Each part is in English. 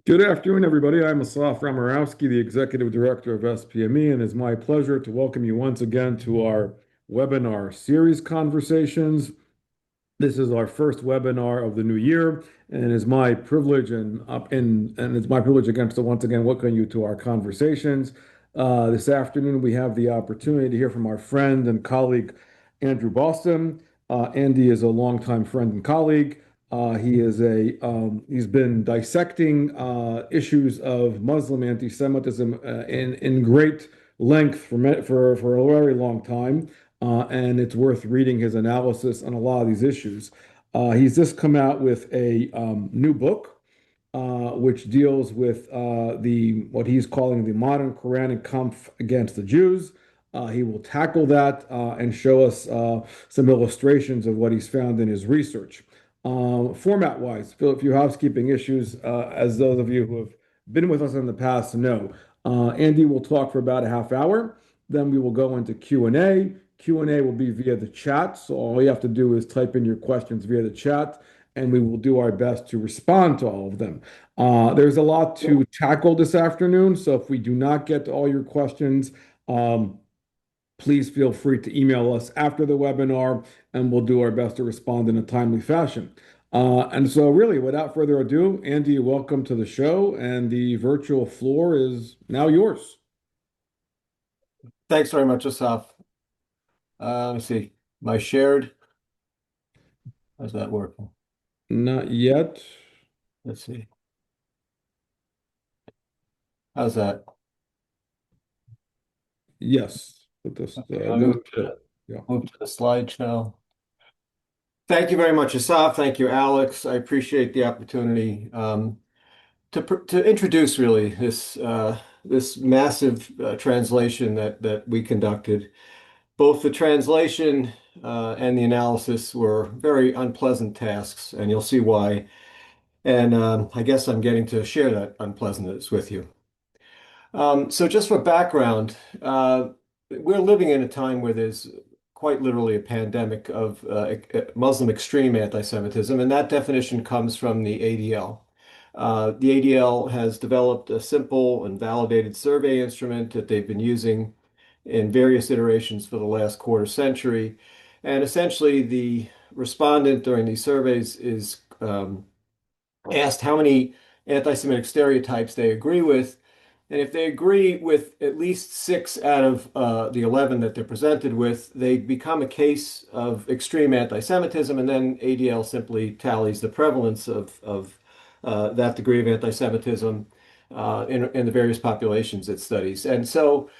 Good afternoon, everybody. I'm Asaf Ramarowski, the Executive Director of SPME, and it's my pleasure to welcome you once again to our webinar series conversations. This is our first webinar of the new year, and it's my privilege and it's my privilege again to once again welcome you to our conversations. This afternoon, we have the opportunity to hear from our friend and colleague Andrew Bostom. Andy is a longtime friend and colleague. He's been dissecting issues of Muslim anti-Semitism in great length for a very long time, and it's worth reading his analysis on a lot of these issues. He's just come out with a new book, which deals with the what he's calling the modern Qur'anic Kampf against the Jews. He will tackle that and show us some illustrations of what he's found in his research. Format-wise, a few housekeeping issues, as those of you who have been with us in the past know. Andy will talk for about a half hour. Then we will go into Q&A. Q&A will be via the chat, so all you have to do is type in your questions via the chat, and we will do our best to respond to all of them. There's a lot to tackle this afternoon, so if we do not get to all your questions, please feel free to email us after the webinar, and we'll do our best to respond in a timely fashion. And so really, without further ado, Andy, welcome to the show, and the virtual floor is now yours. Thanks very much, Asaf. Let's see, my shared, how's that working? Not yet. Let's see. How's that? Yes. But this, Okay, I'll move to the slideshow. Thank you very much, Asaf. Thank you, Alex. I appreciate the opportunity to introduce really this massive translation that we conducted. Both the translation and the analysis were very unpleasant tasks, and you'll see why. And I guess I'm getting to share that unpleasantness with you. So just for background, we're living in a time where there's quite literally a pandemic of Muslim extreme anti-Semitism, and that definition comes from the ADL. The ADL has developed a simple and validated survey instrument that they've been using in various iterations for the last quarter century. And essentially, the respondent during these surveys is asked how many anti-Semitic stereotypes they agree with. And if they agree with at least 6 out of the 11 that they're presented with, they become a case of extreme anti-Semitism, and then ADL simply tallies the prevalence of that degree of anti-Semitism in the various populations it studies. And so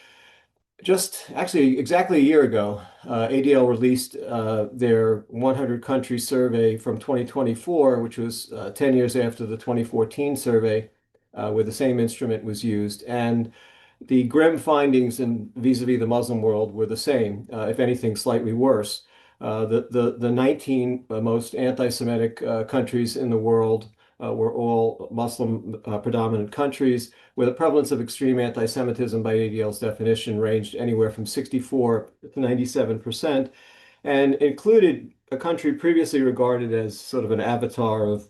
just actually exactly a year ago, ADL released their 100 country survey from 2024, which was 10 years after the 2014 survey, where the same instrument was used. And the grim findings in vis-a-vis the Muslim world were the same, if anything, slightly worse. The 19 most anti-Semitic countries in the world were all Muslim predominant countries, where the prevalence of extreme anti-Semitism by ADL's definition ranged anywhere from 64 to 97%, and included a country previously regarded as sort of an avatar of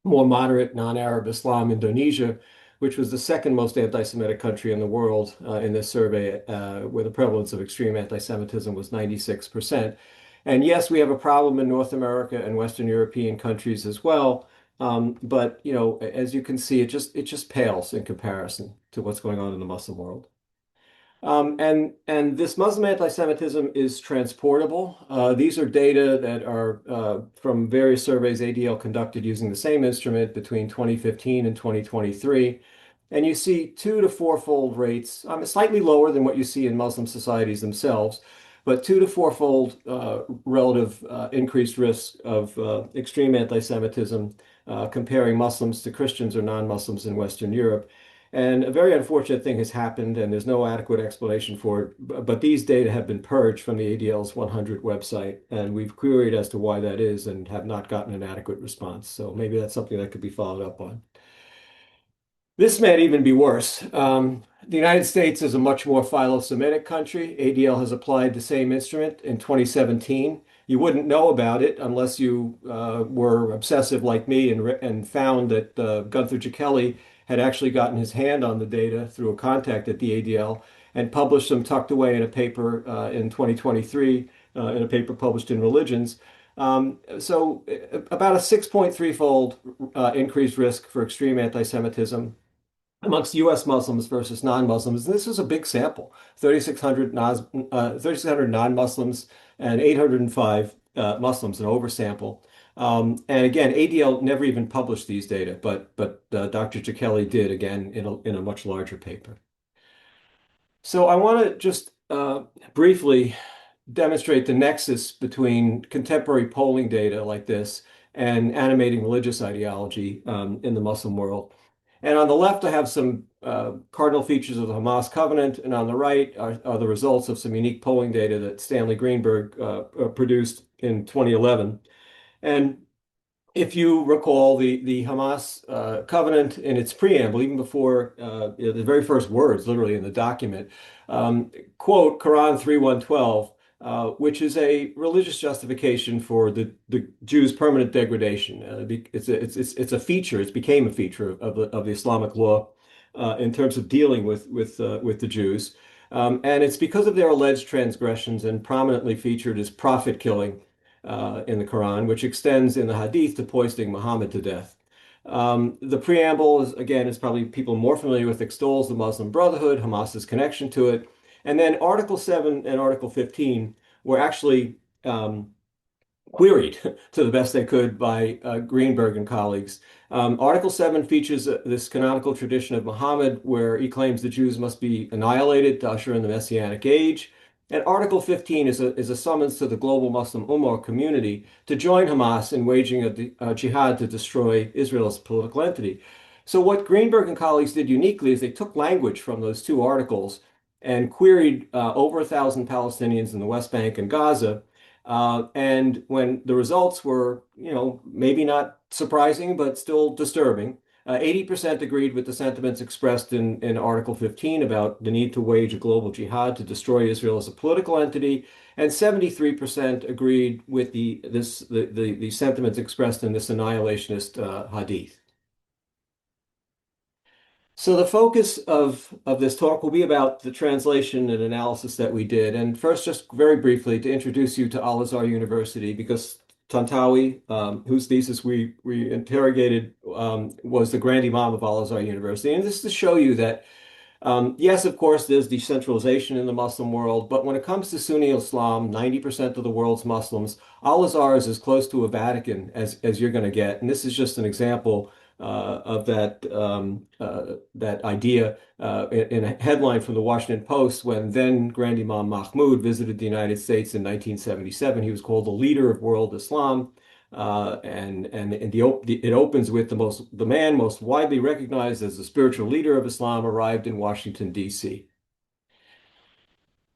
more moderate non-Arab Islam, Indonesia, which was the second most anti-Semitic country in the world in this survey, where the prevalence of extreme anti-Semitism was 96%. And yes, we have a problem in North America and Western European countries as well. But you know, as you can see, it just pales in comparison to what's going on in the Muslim world. And this Muslim anti-Semitism is transportable. These are data that are from various surveys ADL conducted using the same instrument between 2015 and 2023. And you see 2 to 4-fold rates, slightly lower than what you see in Muslim societies themselves, but 2 to 4-fold relative increased risk of extreme anti-Semitism comparing Muslims to Christians or non-Muslims in Western Europe. And a very unfortunate thing has happened, and there's no adequate explanation for it. But these data have been purged from the ADL's 100 website, and we've queried as to why that is and have not gotten an adequate response. So maybe that's something that could be followed up on. This may even be worse. The United States is a much more philo-Semitic country. ADL has applied the same instrument in 2017. You wouldn't know about it unless you were obsessive like me and found that Gunther Jekeli had actually gotten his hand on the data through a contact at the ADL and published them tucked away in a paper in 2023, in a paper published in Religions. So about a 6.3-fold increased risk for extreme anti-Semitism amongst U.S. Muslims versus non-Muslims. And this is a big sample, 3,600 non-Muslims and 805 Muslims, an oversample. And again, ADL never even published these data, but Dr. Jackelli did again in a much larger paper. So I want to just briefly demonstrate the nexus between contemporary polling data like this and animating religious ideology in the Muslim world. And on the left, I have some cardinal features of the Hamas covenant, and on the right are the results of some unique polling data that Stanley Greenberg produced in 2011. And if you recall the Hamas covenant in its preamble, even before the very first words, literally in the document, quote Quran 3:112, which is a religious justification for the Jews' permanent degradation. It's a feature. It became a feature of the Islamic law in terms of dealing with the Jews, and it's because of their alleged transgressions and prominently featured as prophet killing in the Quran, which extends in the Hadith to foisting Muhammad to death. The preamble is, again, is probably people more familiar with, extols the Muslim Brotherhood, Hamas's connection to it. And then Article 7 and Article 15 were actually queried to the best they could by Greenberg and colleagues. Article 7 features this canonical tradition of Muhammad where he claims the Jews must be annihilated to usher in the Messianic age. And Article 15 is a summons to the global Muslim Ummah community to join Hamas in waging a jihad to destroy Israel as a political entity. So what Greenberg and colleagues did uniquely is they took language from those two articles and queried over 1,000 Palestinians in the West Bank and Gaza. And when the results were, maybe not surprising, but still disturbing, 80% agreed with the sentiments expressed in Article 15 about the need to wage a global jihad to destroy Israel as a political entity, and 73% agreed with the sentiments expressed in this annihilationist hadith. So the focus of this talk will be about the translation and analysis that we did. And first, just very briefly, to introduce you to Al-Azhar University, because Tantawi, whose thesis we interrogated, was the Grand Imam of Al-Azhar University. And this is to show you that, yes, of course, there's decentralization in the Muslim world, but when it comes to Sunni Islam, 90% of the world's Muslims, Al-Azhar is as close to a Vatican as you're going to get. And this is just an example of that idea in a headline from the Washington Post when then Grand Imam Mahmoud visited the United States in 1977. He was called the leader of world Islam, and it opens with the man most widely recognized as the spiritual leader of Islam arrived in Washington, D.C.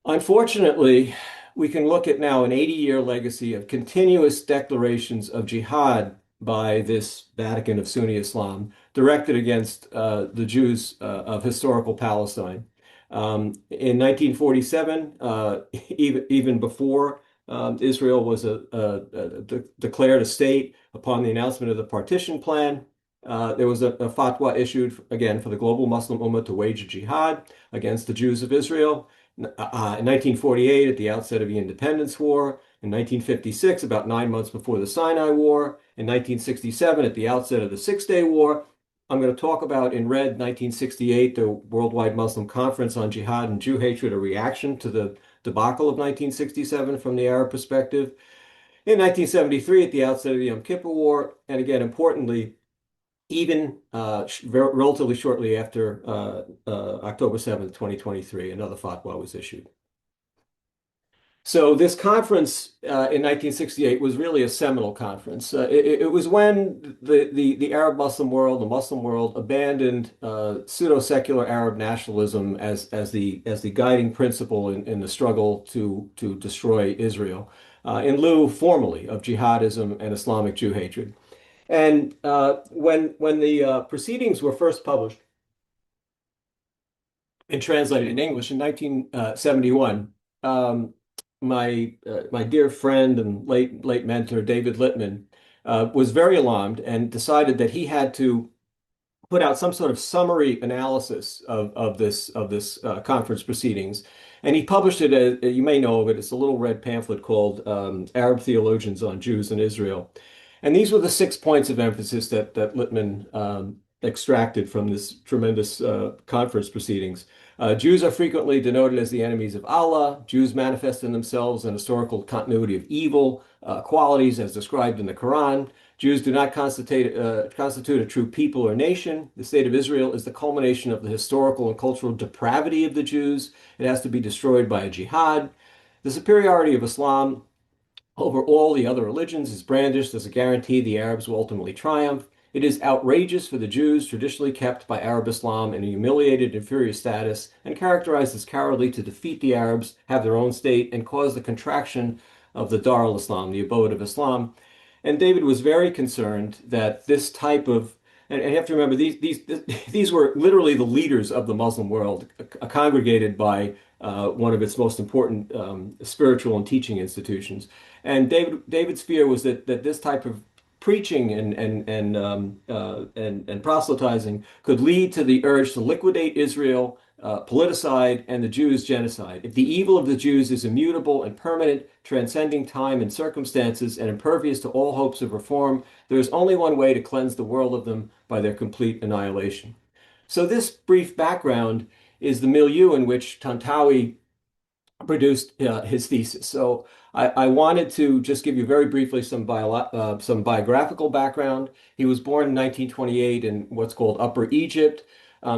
Unfortunately, we can look at now an 80-year legacy of continuous declarations of jihad by this Vatican of Sunni Islam directed against the Jews of historical Palestine. In 1947, even before Israel was declared a state upon the announcement of the partition plan, there was a fatwa issued again for the global Muslim Ummah to wage a jihad against the Jews of Israel. In 1948, at the outset of the Independence War, in 1956, about 9 months before the Sinai War, in 1967, at the outset of the Six-Day War. I'm going to talk about, in red, 1968, the Worldwide Muslim Conference on Jihad and Jew Hatred, a reaction to the debacle of 1967 from the Arab perspective. In 1973, at the outset of the Yom Kippur War, and again, importantly, even relatively shortly after October 7th, 2023, another fatwa was issued. So this conference in 1968 was really a seminal conference. It was when the Arab Muslim world, the Muslim world, abandoned pseudo-secular Arab nationalism as the guiding principle in the struggle to destroy Israel, in lieu formally of jihadism and Islamic Jew hatred. And when the proceedings were first published and translated in English in 1971, my dear friend and late mentor David Littman was very alarmed and decided that he had to put out some sort of summary analysis of this conference proceedings, and he published it. You may know of it. It's a little red pamphlet called "Arab Theologians on Jews and Israel," and these were the 6 points of emphasis that Littman extracted from this tremendous conference proceedings. Jews are frequently denoted as the enemies of Allah. Jews manifest in themselves an historical continuity of evil qualities as described in the Quran. Jews do not constitute a true people or nation. The state of Israel is the culmination of the historical and cultural depravity of the Jews. It has to be destroyed by a jihad. The superiority of Islam over all the other religions is brandished as a guarantee the Arabs will ultimately triumph. It is outrageous for the Jews, traditionally kept by Arab Islam in a humiliated inferior status and characterized as cowardly, to defeat the Arabs, have their own state, and cause the contraction of the Dar al-Islam, the abode of Islam. And David was very concerned that this type of, and you have to remember, these were literally the leaders of the Muslim world, congregated by one of its most important spiritual and teaching institutions. And David's fear was that this type of preaching and proselytizing could lead to the urge to liquidate Israel, politicide, and the Jews genocide. If the evil of the Jews is immutable and permanent, transcending time and circumstances, and impervious to all hopes of reform, there is only one way to cleanse the world of them: by their complete annihilation. So this brief background is the milieu in which Tantawi produced his thesis. So I wanted to just give you very briefly some biographical background. He was born in 1928 in what's called Upper Egypt.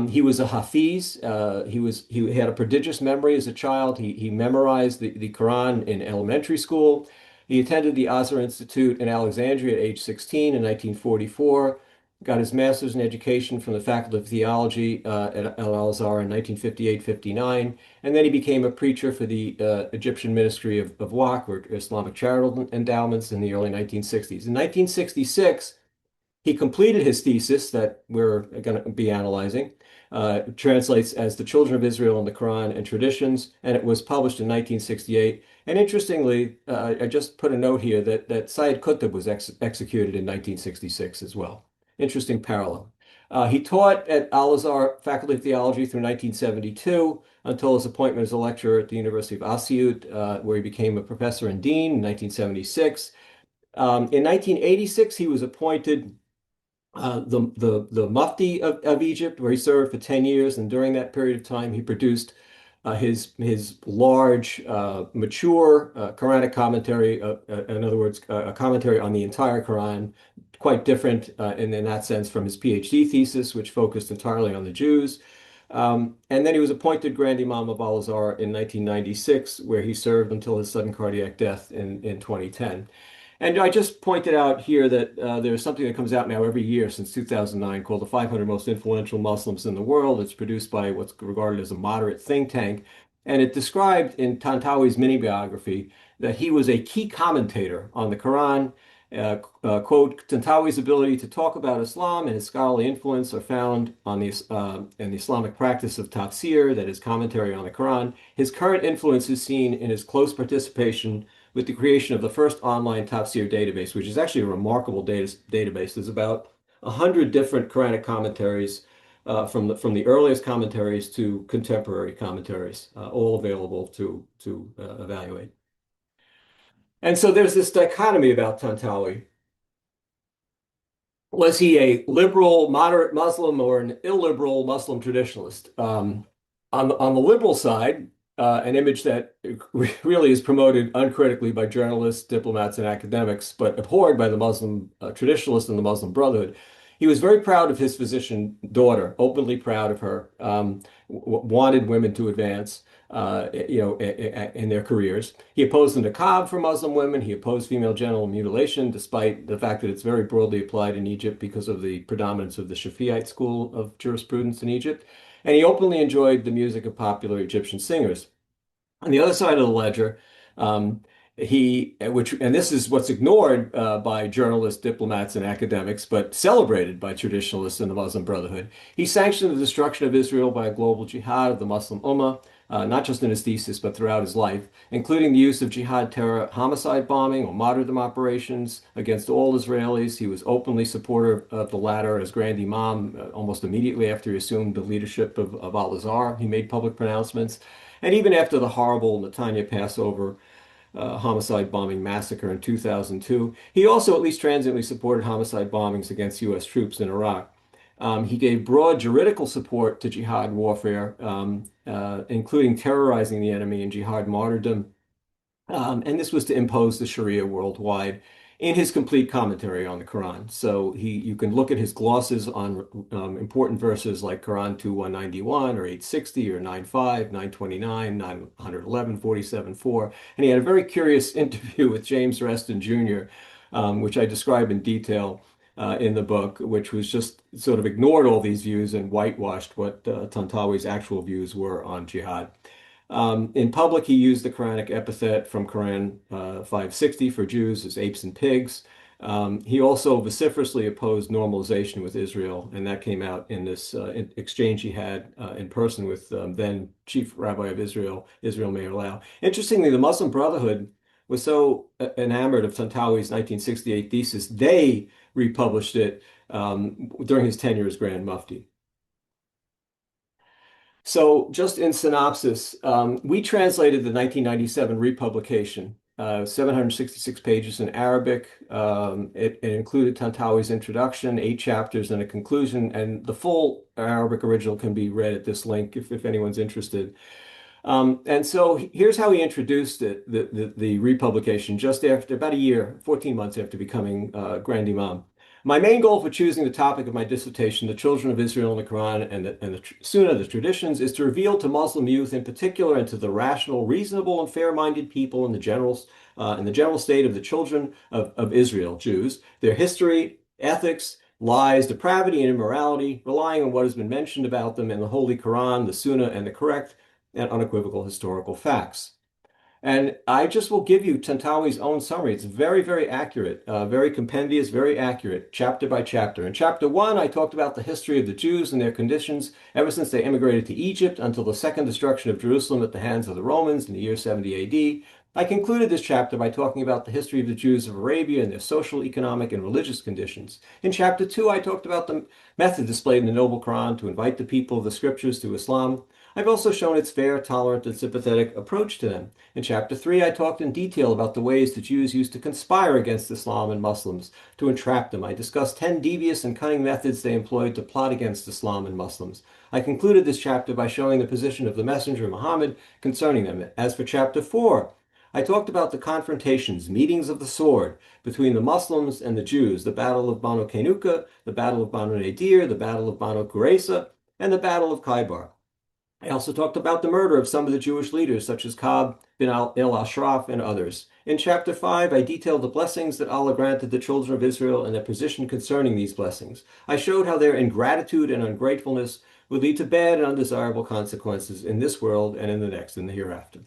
He was a Hafiz. He had a prodigious memory as a child. He memorized the Quran in elementary school. He attended the Azhar Institute in Alexandria at age 16 in 1944. Got his master's in education from the Faculty of Theology at Al-Azhar in 1958-59, and then he became a preacher for the Egyptian Ministry of Waqf, or Islamic Charitable Endowments, in the early 1960s. In 1966, he completed his thesis that we're going to be analyzing. Translates as The Children of Israel in the Qur'an and Traditions, and it was published in 1968. And interestingly, I just put a note here that Sayyid Qutb was executed in 1966 as well. Interesting parallel. He taught at Al-Azhar Faculty of Theology through 1972 until his appointment as a lecturer at the University of Asyut, where he became a professor and dean in 1976. In 1986, he was appointed the Mufti of Egypt, where he served for 10 years. And during that period of time, he produced his large, mature Quranic commentary, in other words, a commentary on the entire Quran, quite different in that sense from his PhD thesis, which focused entirely on the Jews. And then he was appointed Grand Imam of Al-Azhar in 1996, where he served until his sudden cardiac death in 2010. And I just pointed out here that there's something that comes out now every year since 2009 called the 500 Most Influential Muslims in the World. It's produced by what's regarded as a moderate think tank. And it described in Tantawi's mini biography that he was a key commentator on the Quran. Quote, Tantawi's ability to talk about Islam and his scholarly influence are found in the Islamic practice of tafsir, that is commentary on the Quran. His current influence is seen in his close participation with the creation of the first online tafsir database, which is actually a remarkable database. There's about 100 different Quranic commentaries from the earliest commentaries to contemporary commentaries, all available to evaluate. And so there's this dichotomy about Tantawi. Was he a liberal, moderate Muslim or an illiberal Muslim traditionalist? On the liberal side, an image that really is promoted uncritically by journalists, diplomats, and academics, but abhorred by the Muslim traditionalists and the Muslim Brotherhood. He was very proud of his physician daughter, openly proud of her, wanted women to advance, in their careers. He opposed the niqab for Muslim women. He opposed female genital mutilation, despite the fact that it's very broadly applied in Egypt because of the predominance of the Shafi'ite school of jurisprudence in Egypt. And he openly enjoyed the music of popular Egyptian singers. On the other side of the ledger, and this is what's ignored by journalists, diplomats, and academics, but celebrated by traditionalists in the Muslim Brotherhood. He sanctioned the destruction of Israel by a global jihad of the Muslim Ummah, not just in his thesis, but throughout his life, including the use of jihad terror, homicide bombing, or martyrdom operations against all Israelis. He was openly supportive of the latter as Grand Imam almost immediately after he assumed the leadership of Al-Azhar. He made public pronouncements. And even after the horrible Netanya Passover homicide bombing massacre in 2002. He also at least transiently supported homicide bombings against U.S. troops in Iraq. He gave broad juridical support to jihad warfare, including terrorizing the enemy and jihad martyrdom. And this was to impose the Sharia worldwide in his complete commentary on the Quran. So you can look at his glosses on important verses like Quran 2:191 or 860 or 9:5, 929, 911, 47:4. And he had a very curious interview with James Reston Jr., which I describe in detail in the book, which was just sort of ignored all these views and whitewashed what Tantawi's actual views were on jihad. In public, he used the Quranic epithet from Quran 560 for Jews as apes and pigs. He also vociferously opposed normalization with Israel, and that came out in this exchange he had in person with then Chief Rabbi of Israel, Israel Meir Lau. Interestingly, the Muslim Brotherhood was so enamored of Tantawi's 1968 thesis, they republished it during his tenure as Grand Mufti. So, just in synopsis, we translated the 1997 republication, 766 pages in Arabic. It included Tantawi's introduction, 8 chapters, and a conclusion. And the full Arabic original can be read at this link if anyone's interested. And so here's how he introduced it, the republication, just after about a year, 14 months after becoming Grand Imam. My main goal for choosing the topic of my dissertation, the children of Israel and the Quran and the Sunnah, the traditions, is to reveal to Muslim youth in particular and to the rational, reasonable, and fair-minded people in the general state of the children of Israel, Jews, their history, ethics, lies, depravity, and immorality, relying on what has been mentioned about them in the Holy Quran, the Sunnah, and the correct and unequivocal historical facts. And I just will give you Tantawi's own summary. It's very, very accurate, very compendious, very accurate, chapter by chapter. In chapter 1, I talked about the history of the Jews and their conditions ever since they immigrated to Egypt until the second destruction of Jerusalem at the hands of the Romans in the year 70 AD. I concluded this chapter by talking about the history of the Jews of Arabia and their social, economic, and religious conditions. In chapter 2, I talked about the method displayed in the Noble Quran to invite the people of the scriptures to Islam. I've also shown its fair, tolerant, and sympathetic approach to them. In chapter 3, I talked in detail about the ways the Jews used to conspire against Islam and Muslims, to entrap them. I discussed 10 devious and cunning methods they employed to plot against Islam and Muslims. I concluded this chapter by showing the position of the Messenger Muhammad concerning them. As for chapter 4, I talked about the confrontations, meetings of the sword, between the Muslims and the Jews, the Battle of Banu Qaynuqa, the Battle of Banu Nadir, the Battle of Banu Qurayza, and the Battle of Khaybar. I also talked about the murder of some of the Jewish leaders, such as Ka'b bin al-Ashraf and others. In chapter 5, I detailed the blessings that Allah granted the children of Israel and their position concerning these blessings. I showed how their ingratitude and ungratefulness would lead to bad and undesirable consequences in this world and in the next, in the hereafter.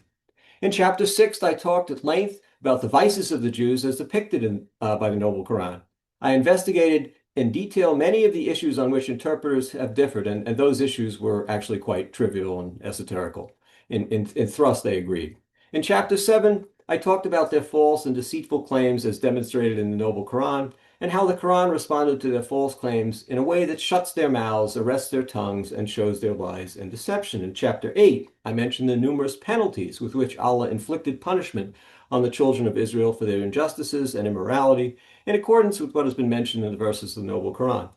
In chapter 6, I talked at length about the vices of the Jews as depicted by the Noble Quran. I investigated in detail many of the issues on which interpreters have differed, and those issues were actually quite trivial and esoterical. In thrust, they agreed. In chapter 7, I talked about their false and deceitful claims as demonstrated in the Noble Quran, and how the Quran responded to their false claims in a way that shuts their mouths, arrests their tongues, and shows their lies and deception. In chapter 8, I mentioned the numerous penalties with which Allah inflicted punishment on the children of Israel for their injustices and immorality, in accordance with what has been mentioned in the verses of the Noble Quran.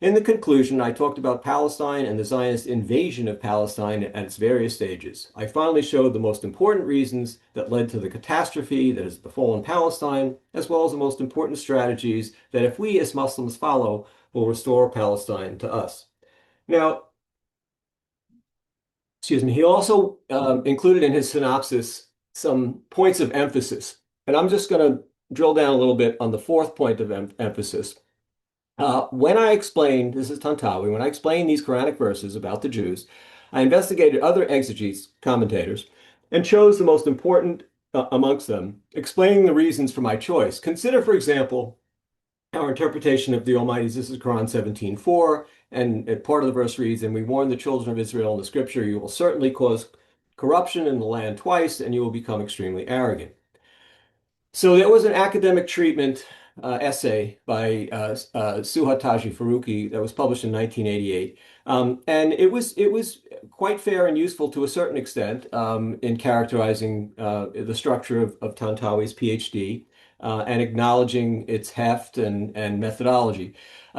In the conclusion, I talked about Palestine and the Zionist invasion of Palestine at its various stages. I finally showed the most important reasons that led to the catastrophe that has befallen Palestine, as well as the most important strategies that, if we as Muslims follow, will restore Palestine to us. Now, he also included in his synopsis some points of emphasis. And I'm just going to drill down a little bit on the fourth point of emphasis. When I explained, this is Tantawi, when I explained these Quranic verses about the Jews, I investigated other exegetes, commentators, and chose the most important amongst them, explaining the reasons for my choice. Consider, for example, our interpretation of the Almighty's, this is Quran 17:4, and part of the verse reads, "And we warn the children of Israel in the scripture, you will certainly cause corruption in the land twice, and you will become extremely arrogant. So there was an academic treatment essay by Suhataji Faruqi that was published in 1988, and it was quite fair and useful to a certain extent in characterizing the structure of Tantawi's PhD and acknowledging its heft and methodology.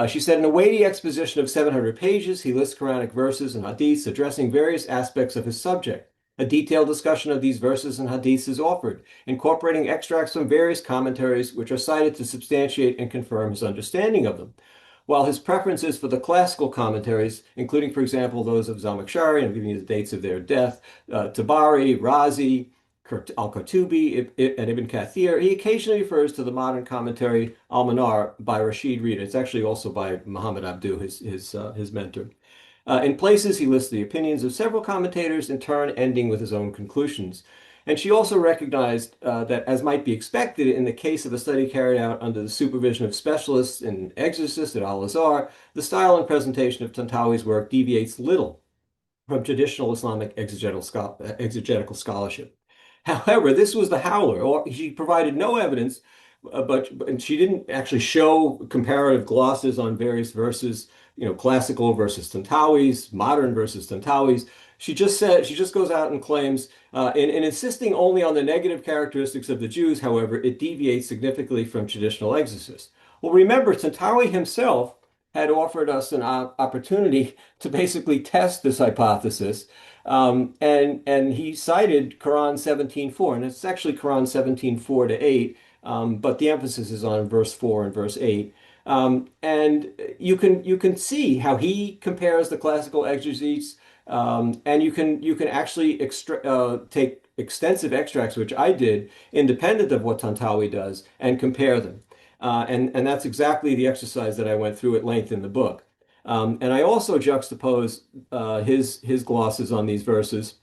She said, in a weighty exposition of 700 pages, he lists Quranic verses and hadiths addressing various aspects of his subject. A detailed discussion of these verses and hadiths is offered, incorporating extracts from various commentaries which are cited to substantiate and confirm his understanding of them. While his preference is for the classical commentaries, including, for example, those of Zamakhshari, I'm giving you the dates of their death, Tabari, Razi, Al-Qurtubi, and Ibn Kathir, he occasionally refers to the modern commentary Al-Manar by Rashid Rida. It's actually also by Muhammad Abdu, his mentor. In places, he lists the opinions of several commentators, in turn ending with his own conclusions. And she also recognized that, as might be expected in the case of a study carried out under the supervision of specialists and exorcists at Al-Azhar, the style and presentation of Tantawi's work deviates little from traditional Islamic exegetical scholarship. However, this was the howler, or she provided no evidence, but she didn't actually show comparative glosses on various verses, classical versus Tantawi's, modern versus Tantawi's. She just goes out and claims, in insisting only on the negative characteristics of the Jews, however, it deviates significantly from traditional exorcists. Well, remember, Tantawi himself had offered us an opportunity to basically test this hypothesis. And he cited Quran 17:4, and it's actually Quran 17:4 to 8, but the emphasis is on verse 4 and verse 8. And you can see how he compares the classical exegetes, and you can actually take extensive extracts, which I did, independent of what Tantawi does, and compare them. And that's exactly the exercise that I went through at length in the book. And I also juxtapose his glosses on these verses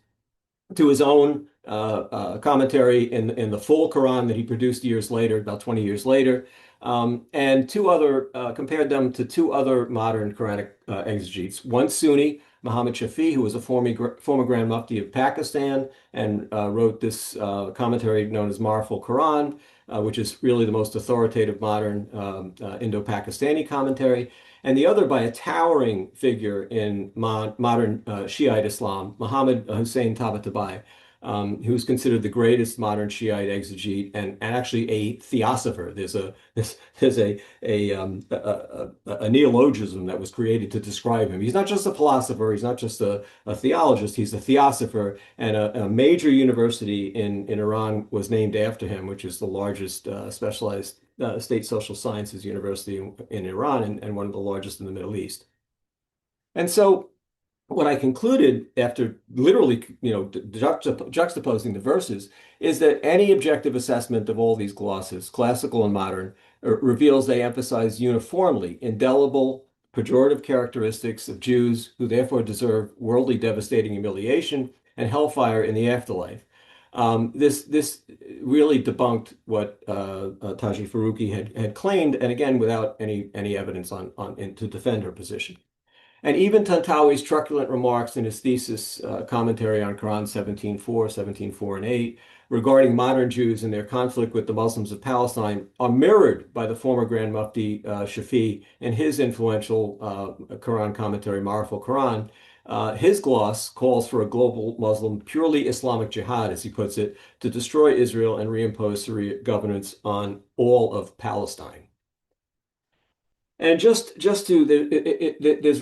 to his own commentary in the full Quran that he produced years later, about 20 years later, and compared them to two other modern Quranic exegetes. One Sunni, Muhammad Shafi, who was a former Grand Mufti of Pakistan and wrote this commentary known as Marful Quran, which is really the most authoritative modern Indo-Pakistani commentary, and the other by a towering figure in modern Shiite Islam, Muhammad Hussein Tabatabai, who is considered the greatest modern Shiite exegete and actually a theosopher. There's a neologism that was created to describe him. He's not just a philosopher, he's not just a theologist, he's a theosopher, and a major university in Iran was named after him, which is the largest specialized state social sciences university in Iran and one of the largest in the Middle East. And so what I concluded after literally, juxtaposing the verses is that any objective assessment of all these glosses, classical and modern, reveals they emphasize uniformly indelible, pejorative characteristics of Jews who therefore deserve worldly devastating humiliation and hellfire in the afterlife. This really debunked what Taji Faruqi had claimed, and again, without any evidence to defend her position. And even Tantawi's truculent remarks in his thesis commentary on Quran 17:4, 17:4 and 8 regarding modern Jews and their conflict with the Muslims of Palestine are mirrored by the former Grand Mufti Shafi in his influential Quran commentary, Marful Quran. His gloss calls for a global Muslim, purely Islamic jihad, as he puts it, to destroy Israel and reimpose Sharia governance on all of Palestine. And there's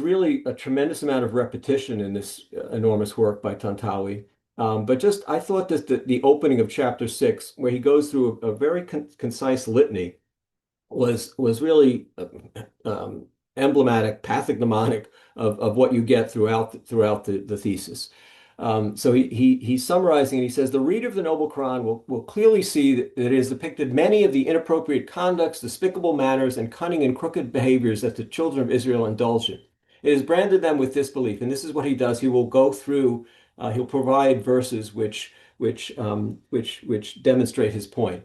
really a tremendous amount of repetition in this enormous work by Tantawi. But I thought that the opening of chapter 6, where he goes through a very concise litany, was really emblematic, pathognomonic of what you get throughout the thesis. So he's summarizing, and he says, the reader of the Noble Quran will clearly see that it has depicted many of the inappropriate conducts, despicable manners, and cunning and crooked behaviors that the children of Israel indulge in. It has branded them with disbelief, and this is what he does. He will go through, he'll provide verses which demonstrate his point.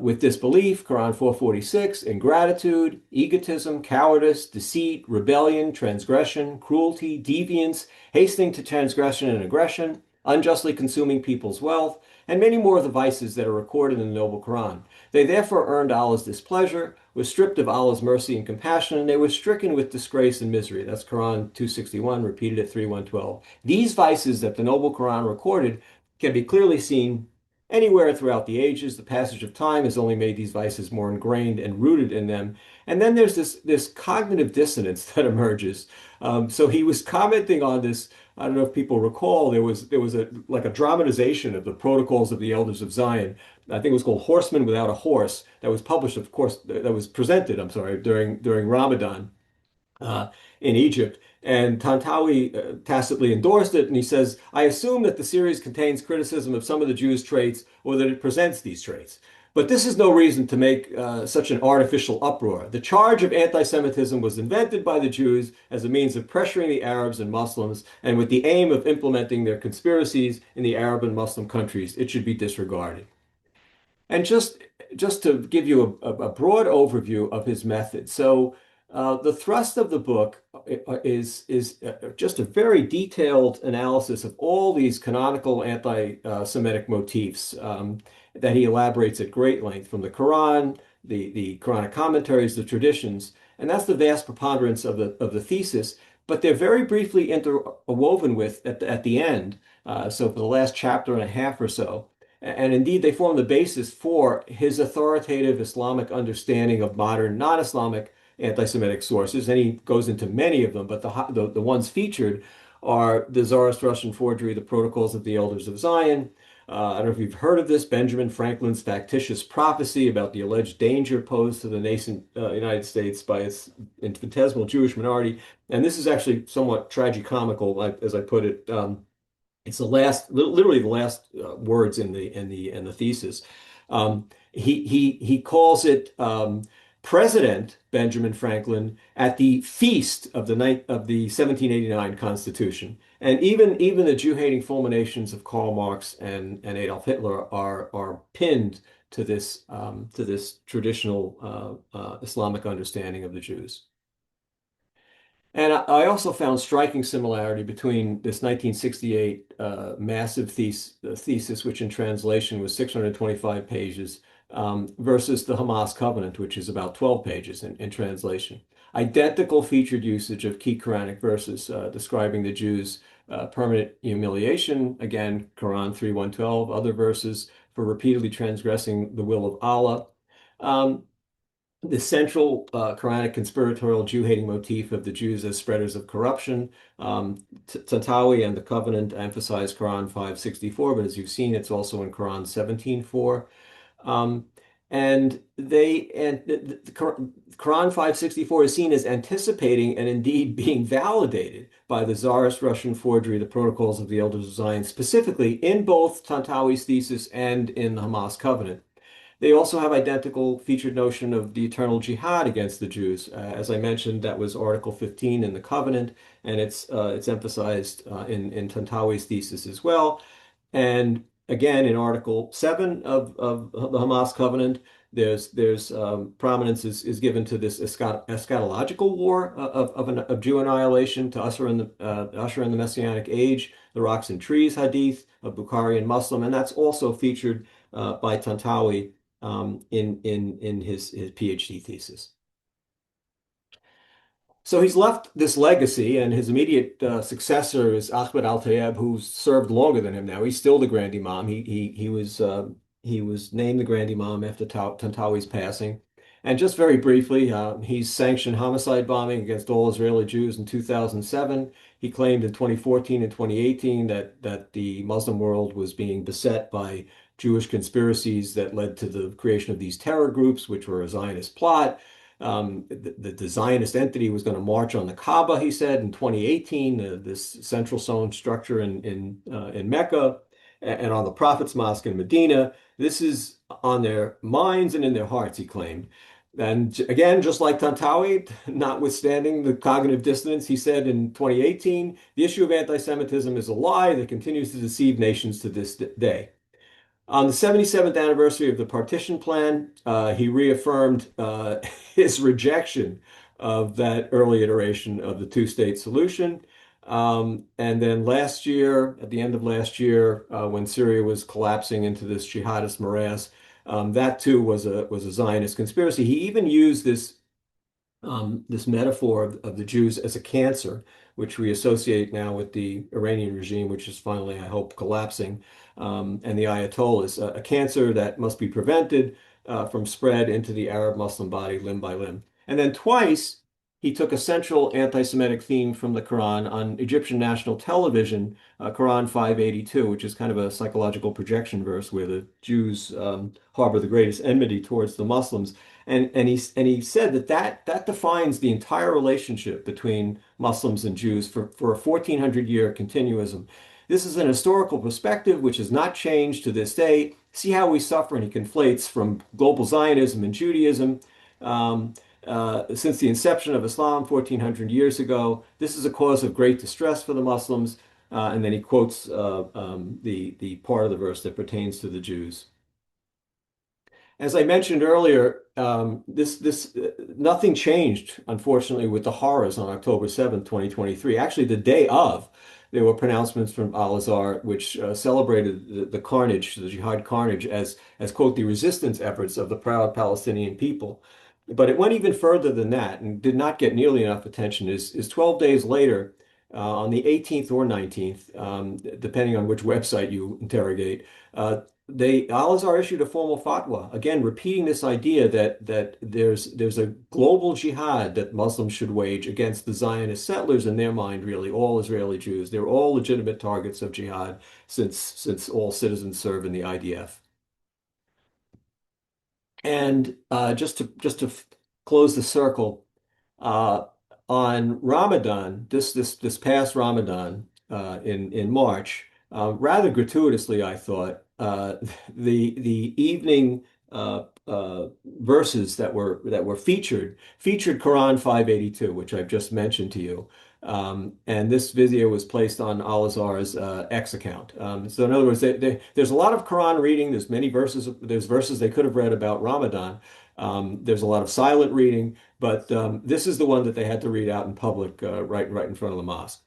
With disbelief, Quran 446, ingratitude, egotism, cowardice, deceit, rebellion, transgression, cruelty, deviance, hastening to transgression and aggression, unjustly consuming people's wealth, and many more of the vices that are recorded in the Noble Quran. They therefore earned Allah's displeasure, were stripped of Allah's mercy and compassion, and they were stricken with disgrace and misery. That's Quran 261, repeated at 3:112. These vices that the Noble Quran recorded can be clearly seen anywhere throughout the ages. The passage of time has only made these vices more ingrained and rooted in them. And then there's this cognitive dissonance that emerges. So he was commenting on this. I don't know if people recall, there was a like a dramatization of the Protocols of the Elders of Zion. I think it was called Horseman Without a Horse, that was published, of course, that was presented, I'm sorry, during Ramadan uh, in Egypt. And Tantawi tacitly endorsed it, and he says, I assume that the series contains criticism of some of the Jews' traits, or that it presents these traits. But this is no reason to make such an artificial uproar. The charge of anti-Semitism was invented by the Jews as a means of pressuring the Arabs and Muslims, and with the aim of implementing their conspiracies in the Arab and Muslim countries. It should be disregarded. And just to give you a broad overview of his method. So the thrust of the book is just a very detailed analysis of all these canonical anti-Semitic motifs that he elaborates at great length from the Quran, the Quranic commentaries, the traditions, and that's the vast preponderance of the thesis. But they're very briefly interwoven with at the end. So for the last chapter and a half or so. And indeed, they form the basis for his authoritative Islamic understanding of modern non-Islamic anti-Semitic sources. And he goes into many of them, but the ones featured are the Zoroastrian forgery, the Protocols of the Elders of Zion. I don't know if you've heard of this, Benjamin Franklin's factitious prophecy about the alleged danger posed to the nascent United States by its infinitesimal Jewish minority. And this is actually somewhat tragicomical, as I put it. It's literally the last words in the thesis. He calls it President Benjamin Franklin at the feast of the night of the 1789 Constitution, and even the Jew-hating fulminations of Karl Marx and Adolf Hitler are pinned to this traditional Islamic understanding of the Jews. And I also found striking similarity between this 1968 massive thesis, which in translation was 625 pages, versus the Hamas Covenant, which is about 12 pages in translation. Identical featured usage of key Quranic verses describing the Jews' permanent humiliation. Again, Quran 3:112, other verses for repeatedly transgressing the will of Allah. Um, the central Quranic conspiratorial Jew-hating motif of the Jews as spreaders of corruption. Tantawi and the Covenant emphasize Quran 5:64, but as you've seen, it's also in Quran 17:4. Um, and the Quran 5:64 is seen as anticipating and indeed being validated by the Tsarist Russian forgery, the Protocols of the Elders of Zion, specifically in both Tantawi's thesis and in the Hamas Covenant. They also have identical featured notion of the eternal jihad against the Jews. As I mentioned, that was Article 15 in the Covenant, and it's emphasized in Tantawi's thesis as well. And again, in Article 7 of the Hamas Covenant, there's prominence is given to this eschatological war of Jew annihilation to usher in the Messianic age, the rocks and trees hadith of Bukhari and Muslim, and that's also featured by Tantawi in his PhD thesis. So he's left this legacy, and his immediate successor is Ahmed Al-Tayeb, who's served longer than him now. He's still the Grand Imam. He was named the Grand Imam after Tantawi's passing. And just very briefly, he's sanctioned homicide bombing against all Israeli Jews in 2007. He claimed in 2014 and 2018 that the Muslim world was being beset by Jewish conspiracies that led to the creation of these terror groups, which were a Zionist plot. The Zionist entity was going to march on the Kaaba, he said, in 2018, this central stone structure in Mecca, and on the Prophet's Mosque in Medina. This is on their minds and in their hearts, he claimed. And again, just like Tantawi, notwithstanding the cognitive dissonance, he said in 2018, the issue of anti-Semitism is a lie that continues to deceive nations to this day. On the 77th anniversary of the partition plan, he reaffirmed his rejection of that early iteration of the two-state solution. And then last year, at the end of last year, when Syria was collapsing into this jihadist morass, that too was a Zionist conspiracy. He even used this metaphor of the Jews as a cancer, which we associate now with the Iranian regime, which is finally, I hope, collapsing, and the Ayatollahs, a cancer that must be prevented from spread into the Arab Muslim body limb by limb. And then twice, he took a central anti-Semitic theme from the Quran on Egyptian national television, Quran 582, which is kind of a psychological projection verse where the Jews harbor the greatest enmity towards the Muslims. And he said that defines the entire relationship between Muslims and Jews for a 1400-year continuism. This is an historical perspective which has not changed to this day. See how we suffer, and he conflates from global Zionism and Judaism. Since the inception of Islam 1400 years ago, this is a cause of great distress for the Muslims. And then he quotes the part of the verse that pertains to the Jews. As I mentioned earlier, this nothing changed, unfortunately, with the horrors on October 7th, 2023. Actually, the day of, there were pronouncements from Al-Azhar which celebrated the carnage, the jihad carnage, as quote, the resistance efforts of the proud Palestinian people. But it went even further than that and did not get nearly enough attention. Is 12 days later, on the 18th or 19th, depending on which website you interrogate, Al-Azhar issued a formal fatwa, again repeating this idea that there's a global jihad that Muslims should wage against the Zionist settlers, in their mind, really all Israeli Jews. They're all legitimate targets of jihad since all citizens serve in the IDF. And just to close the circle, uh, on Ramadan, this past Ramadan, in March, rather gratuitously, I thought, the evening verses that were featured Quran 582, which I've just mentioned to you. And this video was placed on Al-Azhar's X account. So in other words, there's a lot of Quran reading. There's many verses. There's verses they could have read about Ramadan. There's a lot of silent reading, but this is the one that they had to read out in public, right in front of the mosque.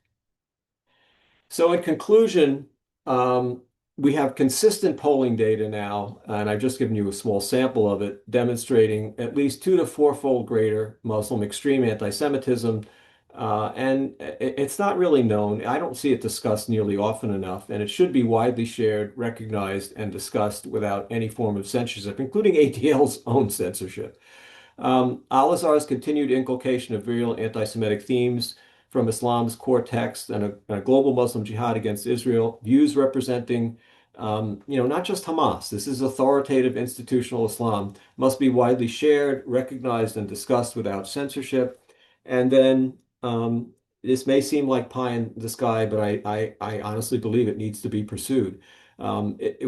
So in conclusion, um, we have consistent polling data now, and I've just given you a small sample of it, demonstrating at least 2 to 4-fold greater Muslim extreme anti-Semitism. And it's not really known. I don't see it discussed nearly often enough, and it should be widely shared, recognized, and discussed without any form of censorship, including ATL's own censorship. Al-Azhar's continued inculcation of virulent anti-Semitic themes from Islam's core text and a global Muslim jihad against Israel, views representing, not just Hamas. This is authoritative institutional Islam, must be widely shared, recognized, and discussed without censorship. And then this may seem like pie in the sky, but I honestly believe it needs to be pursued. Um, it,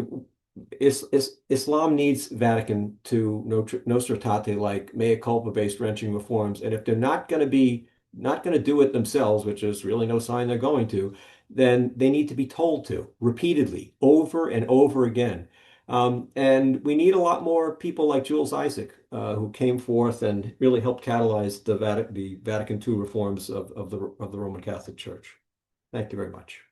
it, Islam needs Vatican to Nostra Aetate, like mea culpa-based wrenching reforms. And if they're not going to do it themselves, which is really no sign they're going to, then they need to be told to repeatedly, over and over again. And we need a lot more people like Jules Isaac, who came forth and really helped catalyze the Vatican II reforms of the Roman Catholic Church. Thank you very much.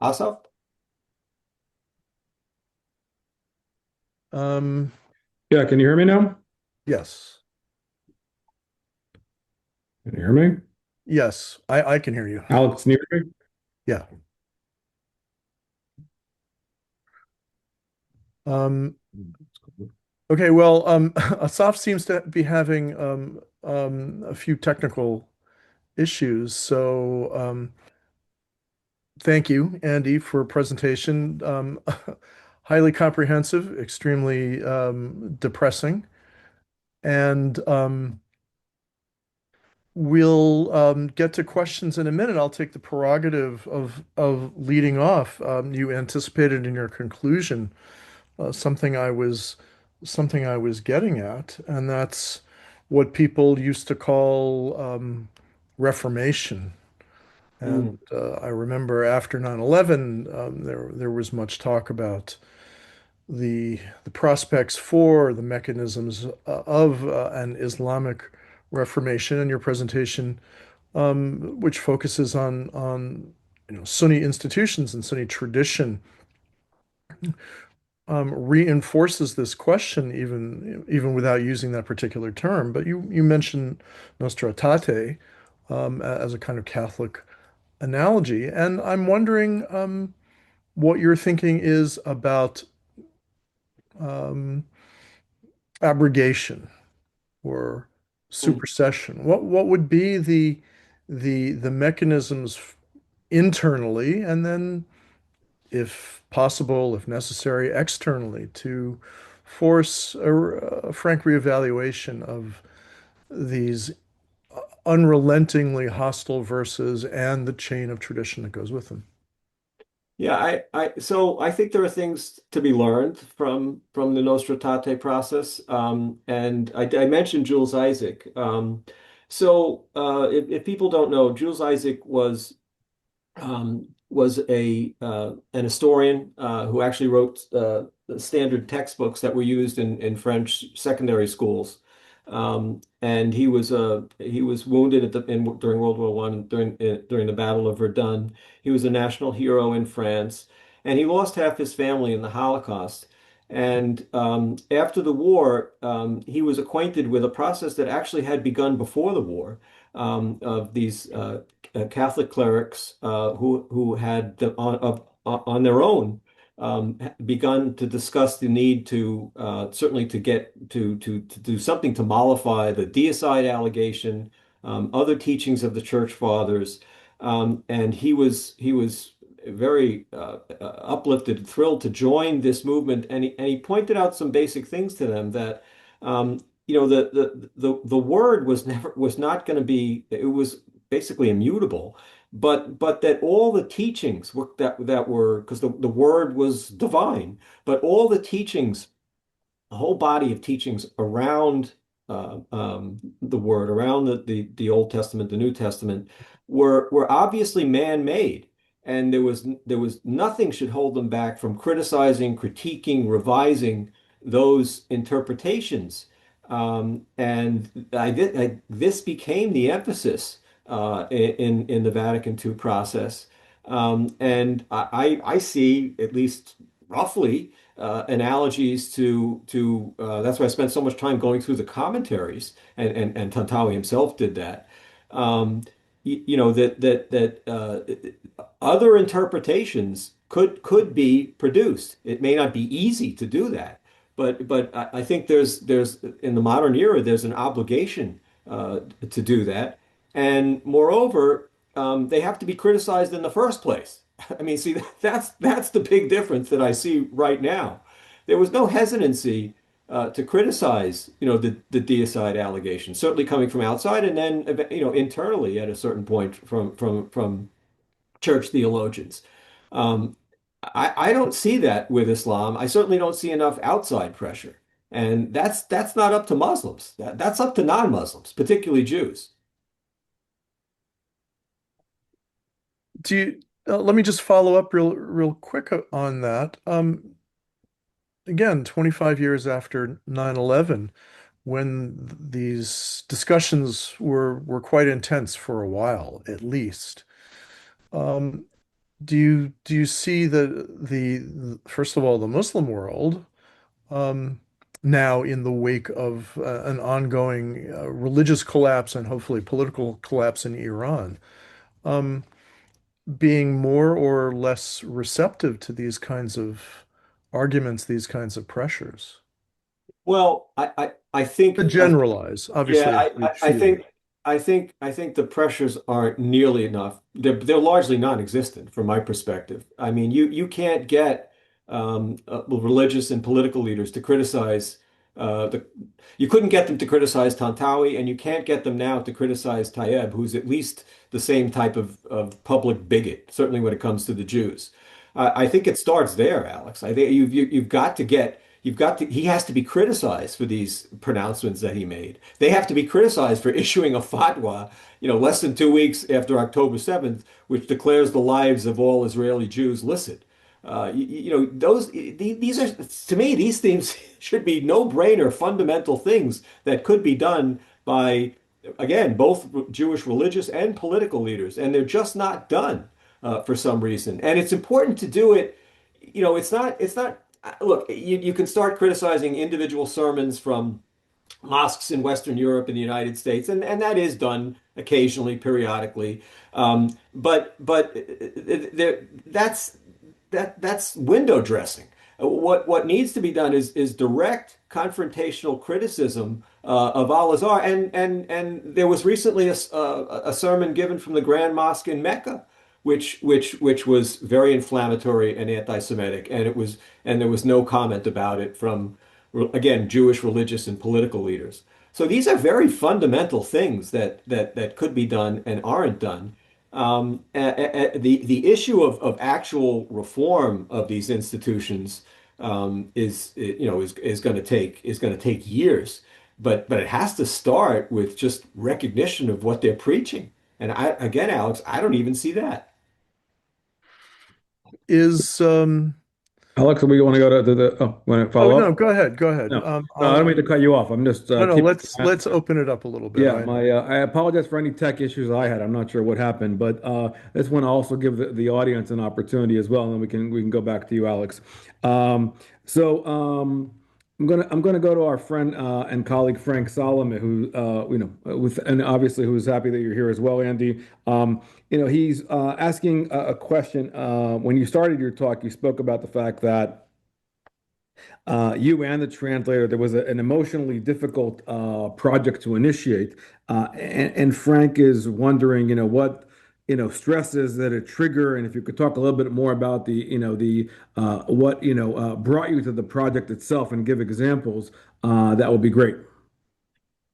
Asaf? Um, Yeah, can you hear me now? yes. Can you hear me? Yes, I can hear you. Alex, can you hear me? Yeah. Um, okay, well, Asaf seems to be having a few technical issues. So thank you, Andy, for a presentation. Highly comprehensive, extremely depressing. And We'll get to questions in a minute. I'll take the prerogative of leading off. You anticipated in your conclusion something I was getting at, and that's what people used to call Reformation. And Mm. I remember after 9/11, there was much talk about the prospects for the mechanisms of an Islamic Reformation. And your presentation, which focuses on Sunni institutions and Sunni tradition, reinforces this question even without using that particular term. But you mentioned Nostra Aetate as a kind of Catholic analogy, and I'm wondering what your thinking is about um, abrogation or Mm. supersession. What would be the mechanisms internally, and then, if possible, if necessary, externally, to force a frank reevaluation of these unrelentingly hostile verses and the chain of tradition that goes with them? Yeah, so I think there are things to be learned from the Nostra Aetate process. And I mentioned Jules Isaac. If people don't know, Jules Isaac was a an historian who actually wrote the standard textbooks that were used in French secondary schools. And he was wounded during World War One during the Battle of Verdun. He was a national hero in France, and he lost half his family in the Holocaust. And after the war, he was acquainted with a process that actually had begun before the war of these Catholic clerics who had on their own begun to discuss the need to certainly to get to do something to mollify the deicide allegation, other teachings of the church fathers, and he was very uplifted, thrilled to join this movement, and he pointed out some basic things to them that. The word was not going to be, it was basically immutable, but that all the teachings that were, because the word was divine, but all the teachings, a whole body of teachings around the word, around the Old Testament, the New Testament, were obviously man-made, and there was nothing should hold them back from criticizing, critiquing, revising those interpretations. This became the emphasis in the Vatican II process. I see at least roughly analogies to that's why I spent so much time going through the commentaries, and Tantawi himself did that. Other interpretations could be produced. It may not be easy to do that, but I think there's in the modern era there's an obligation to do that, and moreover, they have to be criticized in the first place. I mean, see, that's the big difference that I see right now. There was no hesitancy to criticize, the deicide allegations, certainly coming from outside, and then, internally at a certain point from church theologians. Um, I don't see that with Islam. I certainly don't see enough outside pressure, and that's not up to Muslims. That's up to non-Muslims, particularly Jews. Do you, let me just follow up real quick on that. Again, 25 years after 9/11, when these discussions were quite intense for a while, at least. Um, do you see first of all, the Muslim world um, now in the wake of an ongoing religious collapse and hopefully political collapse in Iran, um, being more or less receptive to these kinds of arguments, these kinds of pressures? Well, To I think generalize, yeah, obviously, a few. I think the pressures aren't nearly enough. They're largely non-existent from my perspective. I mean, you can't get religious and political leaders to criticize you couldn't get them to criticize Tantawi, and you can't get them now to criticize Tayyib, who's at least the same type of public bigot, certainly when it comes to the Jews. I think it starts there, Alex. I think you've got to get he has to be criticized for these pronouncements that he made. They have to be criticized for issuing a fatwa, less than 2 weeks after October 7th, which declares the lives of all Israeli Jews licit. These are, to me, these things should be no-brainer fundamental things that could be done by, again, both Jewish religious and political leaders, and they're just not done for some reason. And it's important to do it. It's not. Look, you can start criticizing individual sermons from mosques in Western Europe and the United States, and that is done occasionally, periodically. But that's window dressing. What needs to be done is direct confrontational criticism of Al-Azhar. And there was recently a sermon given from the Grand Mosque in Mecca, which was very inflammatory and anti-Semitic, and there was no comment about it from, again, Jewish religious and political leaders. So these are very fundamental things that could be done and aren't done. The issue of actual reform of these institutions is going to take years, but it has to start with just recognition of what they're preaching. And again, Alex, I don't even see that. Is Alex, we want to go to want to Oh follow no, up? go ahead, go ahead. No, no, I don't mean to cut you off. I'm just No, no, keep. let's open it up a little bit. Yeah, I apologize for any tech issues I had. I'm not sure what happened, but I just want to also give the audience an opportunity as well, and then we can go back to you, Alex. So I'm gonna go to our friend and colleague Frank Solomon, who and obviously who's happy that you're here as well, Andy. He's asking a question. When you started your talk, you spoke about the fact that you and the translator, there was an emotionally difficult project to initiate, and Frank is wondering, what stresses that it trigger, and if you could talk a little bit more about the what brought you to the project itself and give examples, that would be great.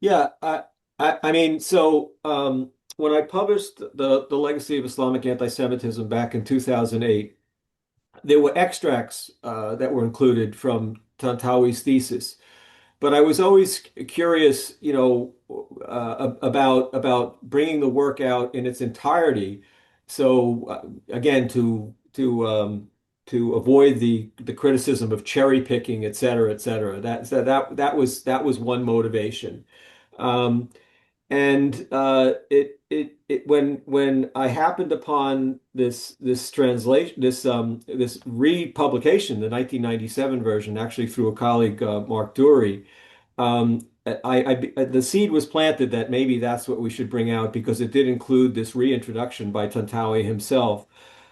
Yeah, I mean, so when I published the Legacy of Islamic Anti-Semitism back in 2008, there were extracts that were included from Tantawi's thesis. But I was always curious, about bringing the work out in its entirety. So again, to avoid the criticism of cherry picking, et cetera, et cetera. That was one motivation. Um, and when I happened upon this translation, this republication, the 1997 version, actually through a colleague, Mark Dury, the seed was planted that maybe that's what we should bring out, because it did include this reintroduction by Tantawi himself.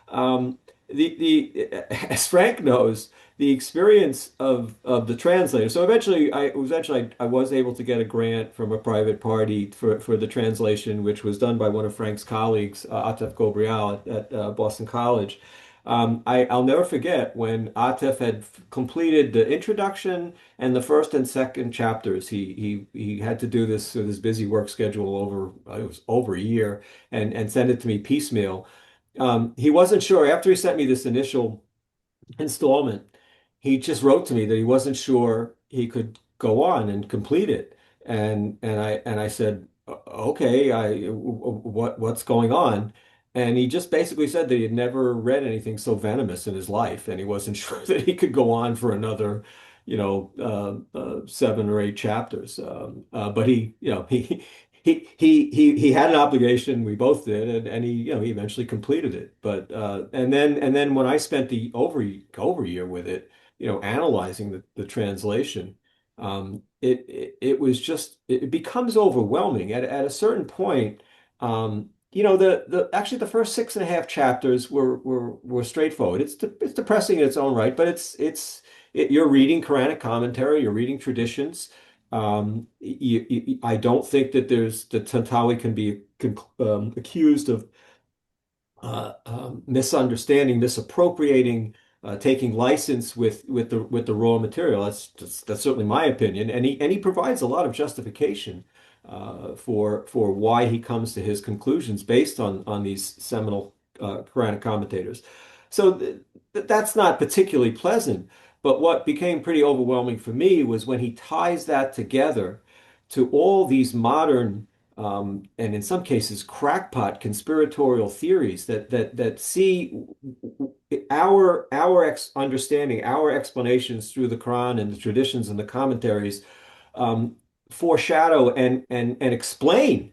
Um, as Frank knows, the experience of the translator. So eventually I was able to get a grant from a private party for the translation, which was done by one of Frank's colleagues, Atef Ghobrial at Boston College. I'll never forget when Atef had completed the introduction and the first and second chapters. He had to do this with his busy work schedule it was over a year, and send it to me piecemeal. He wasn't sure after he sent me this initial installment. He just wrote to me that he wasn't sure he could go on and complete it. And I said, okay, what's going on? And he just basically said that he had never read anything so venomous in his life, and he wasn't sure that he could go on for another, 7 or 8 chapters. But he had an obligation. We both did, and he eventually completed it. But and then when I spent the over year with it, analyzing the translation, it was just it becomes overwhelming at a certain point. The actually the first 6.5 chapters were straightforward. It's depressing in its own right, but you're reading Qur'anic commentary, you're reading traditions. I don't think that Tantawi can be accused of misunderstanding, misappropriating taking license with the raw material. That's certainly my opinion, and he provides a lot of justification for why he comes to his conclusions based on these seminal Quranic commentators. So that's not particularly pleasant. But what became pretty overwhelming for me was when he ties that together to all these modern and in some cases crackpot conspiratorial theories that see our understanding, our explanations through the Quran and the traditions and the commentaries um, foreshadow and explain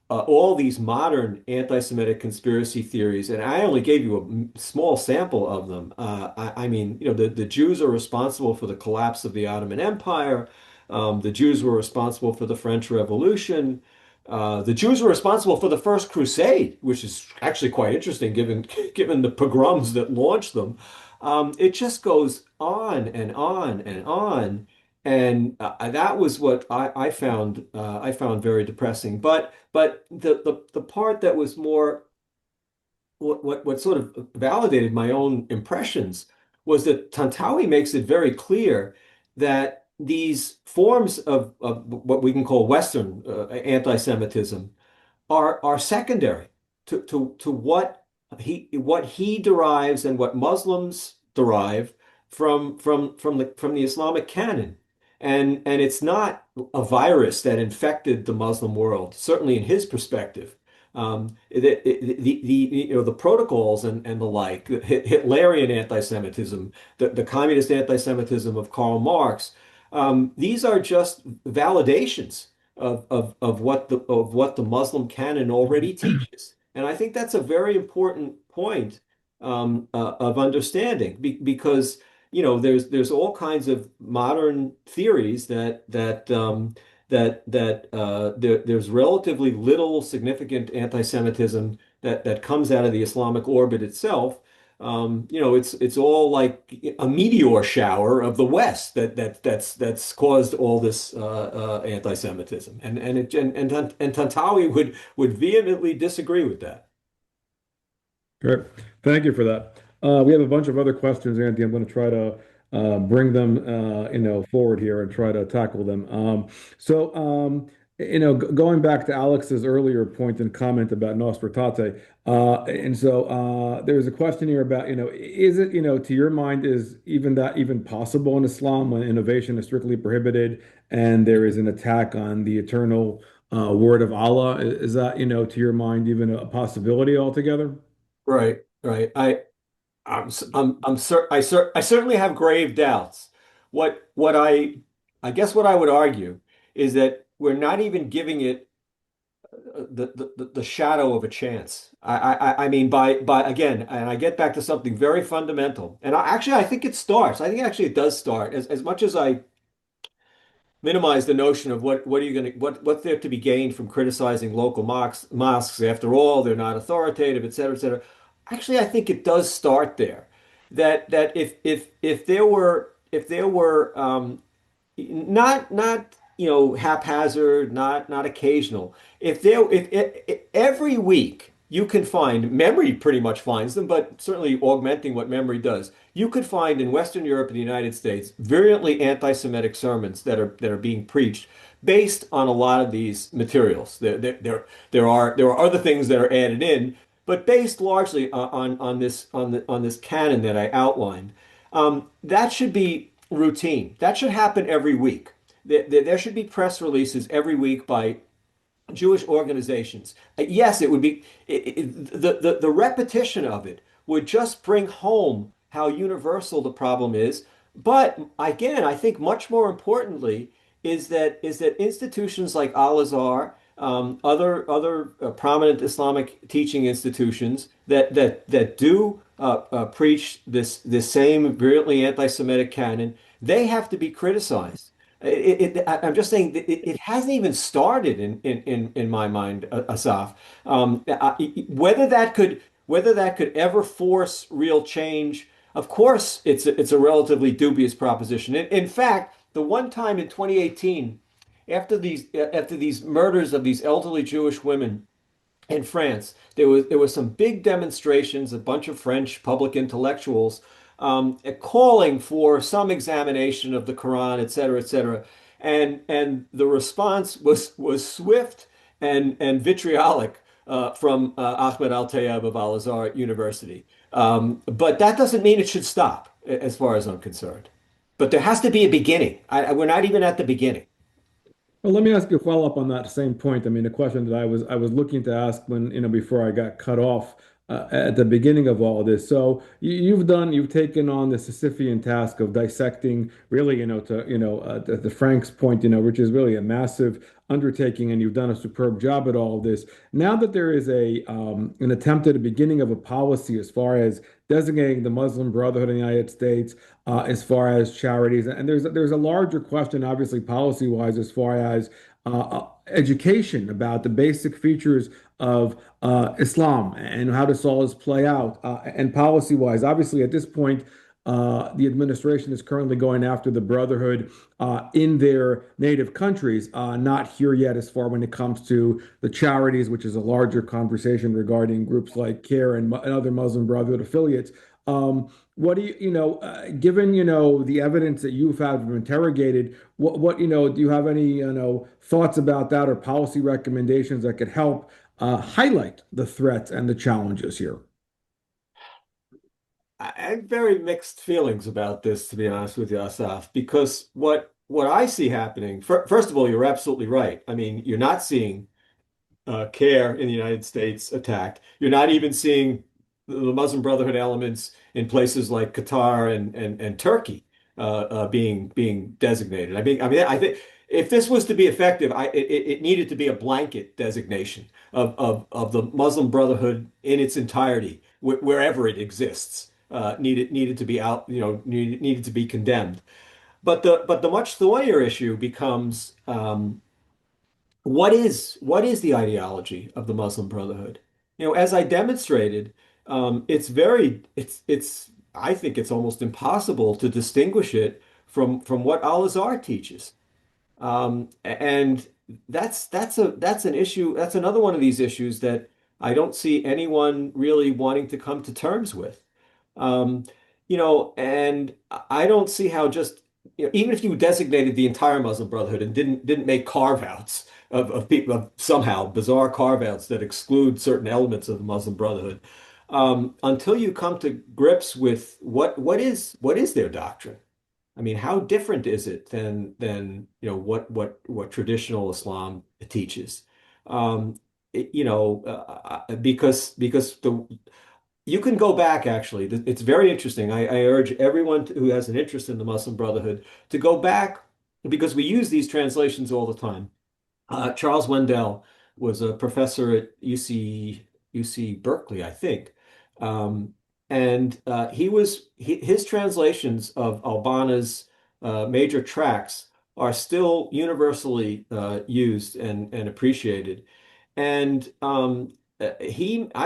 all these modern anti-Semitic conspiracy theories, and I only gave you a small sample of them. I mean, the Jews are responsible for the collapse of the Ottoman Empire. The Jews were responsible for the French Revolution. The Jews were responsible for the First Crusade, which is actually quite interesting given the pogroms that launched them. It just goes on and on and on. And that was what I found very depressing. But the part that was more what sort of validated my own impressions was that Tantawi makes it very clear that these forms of what we can call Western anti-Semitism are secondary to what he derives and what Muslims derive from the Islamic canon. And it's not a virus that infected the Muslim world, certainly in his perspective. The protocols and the like, Hitlerian anti-Semitism, the communist anti-Semitism of Karl Marx, these are just validations of what the Muslim canon already teaches. And I think that's a very important point of understanding because there's all kinds of modern theories there's relatively little significant anti-Semitism that comes out of the Islamic orbit itself. It's all like a meteor shower of the West that's caused all this anti-Semitism, and Tantawi would vehemently disagree with that. Great. Thank you for that. We have a bunch of other questions, Andy. I'm going to try to bring them, forward here and try to tackle them. Going back to Alex's earlier point and comment about Nostra there's a question here about, is it, to your mind, is that even possible in Islam when innovation is strictly prohibited and there is an attack on the eternal word of Allah? Is that, to your mind, even a possibility altogether? Right, right. I certainly have grave doubts. I guess what I would argue is that we're not even giving it the shadow of a chance. I mean by again, and I get back to something very fundamental. And I think it starts. I think actually it does start. As much as I minimize the notion of what are you going to what's there to be gained from criticizing local mosques. After all, they're not authoritative, et cetera, et cetera. Actually, I think it does start there. That if there were not haphazard, not occasional. If every week you can find memory pretty much finds them, but certainly augmenting what memory does. You could find in Western Europe and the United States virulently anti-Semitic sermons that are being preached based on a lot of these materials. There are other things that are added in, but based largely on this canon that I outlined. That should be routine. That should happen every week. There should be press releases every week by Jewish organizations. Yes, it would be the repetition of it would just bring home how universal the problem is. But again, I think much more importantly is that institutions like Al-Azhar, other prominent Islamic teaching institutions that do preach this same virulently anti-Semitic canon, they have to be criticized. I'm just saying that it hasn't even started in my mind, Asaf. Whether that could ever force real change, of course, it's a relatively dubious proposition. In fact, the one time in 2018, after these murders of these elderly Jewish women in France, there was some big demonstrations, a bunch of French public intellectuals calling for some examination of the Quran, et cetera, et cetera. And the response was swift and vitriolic from Ahmed Al-Tayeb of Al-Azhar University. But that doesn't mean it should stop, as far as I'm concerned. But there has to be a beginning. We're not even at the beginning. Well, let me ask you a follow-up on that same point. I mean, a question that I was looking to ask when, before I got cut off at the beginning of all this. So you've taken on the Sisyphean task of dissecting, really, the Frank's point, which is really a massive undertaking, and you've done a superb job at all of this. Now that there is an attempt at a beginning of a policy as far as designating the Muslim Brotherhood in the United States, as far as charities. And there's a larger question, obviously, policy-wise, as far as education about the basic features of Islam and how does all this play out. And policy-wise, obviously, at this point, the administration is currently going after the Brotherhood in their native countries, not here yet as far when it comes to the charities, which is a larger conversation regarding groups like CARE and other Muslim Brotherhood affiliates. What do given, the evidence that you've had interrogated, do you have any, thoughts about that or policy recommendations that could help highlight the threats and the challenges here? I have very mixed feelings about this, to be honest with you, Asaf, because what I see happening, first of all, you're absolutely right. I mean, you're not seeing CARE in the United States attacked. You're not even seeing the Muslim Brotherhood elements in places like Qatar and Turkey being designated. I think if this was to be effective, it needed to be a blanket designation of the Muslim Brotherhood in its entirety, wherever it exists. Needed to be out, needed to be condemned. But the much thornier issue becomes what is the ideology of the Muslim Brotherhood? As I demonstrated, it's I think it's almost impossible to distinguish it from what Al-Azhar teaches. And that's an issue. That's another one of these issues that I don't see anyone really wanting to come to terms with. Um, and I don't see how just, even if you designated the entire Muslim Brotherhood and didn't make carve-outs of people, of somehow bizarre carve-outs that exclude certain elements of the Muslim Brotherhood, until you come to grips with what is their doctrine. I mean, how different is it than what traditional Islam teaches? Um, because the you can go back, actually. It's very interesting. I urge everyone who has an interest in the Muslim Brotherhood to go back because we use these translations all the time. Charles Wendell was a professor at UC Berkeley, I think. Um, and his translations of Albana's major tracts are still universally used and appreciated. And I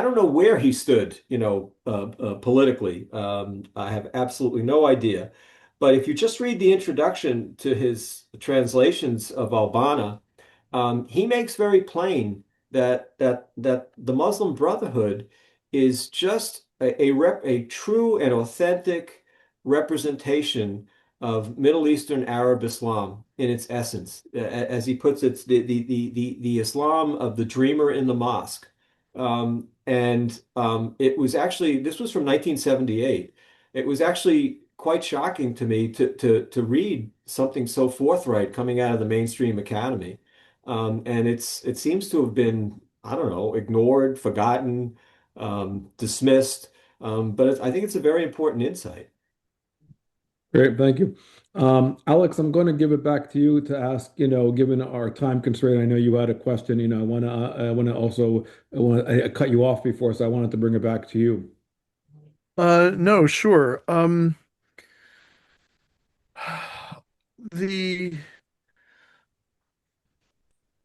don't know where he stood, politically. I have absolutely no idea. But if you just read the introduction to his translations of Albana, he makes very plain that the Muslim Brotherhood is just a true and authentic representation of Middle Eastern Arab Islam in its essence. As he puts it, the Islam of the dreamer in the mosque. It was actually, this was from 1978. It was actually quite shocking to me to read something so forthright coming out of the mainstream academy. And it seems to have been, I don't know, ignored, forgotten, dismissed. But I think it's a very important insight. Great, thank you. Alex, I'm going to give it back to you to ask, given our time constraint, I know you had a question, I cut you off before, so I wanted to bring it back to you. No, sure. The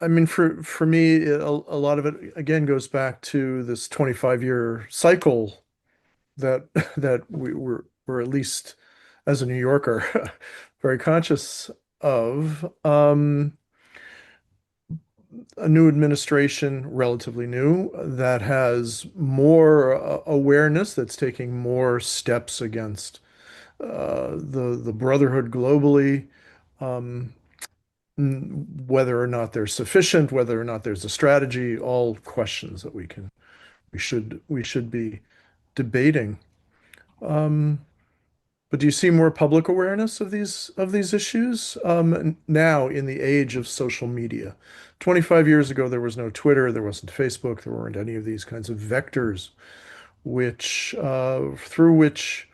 I mean, for me, a lot of it again goes back to this 25-year cycle that that we're at least as a New Yorker very conscious of. A new administration, relatively new, that has more awareness, that's taking more steps against the brotherhood globally, um, whether or not they're sufficient, whether or not there's a strategy, all questions that we should be debating. Um, but do you see more public awareness of these issues now in the age of social media? 25 years ago, there was no Twitter, there wasn't Facebook, there weren't any of these kinds of vectors which through which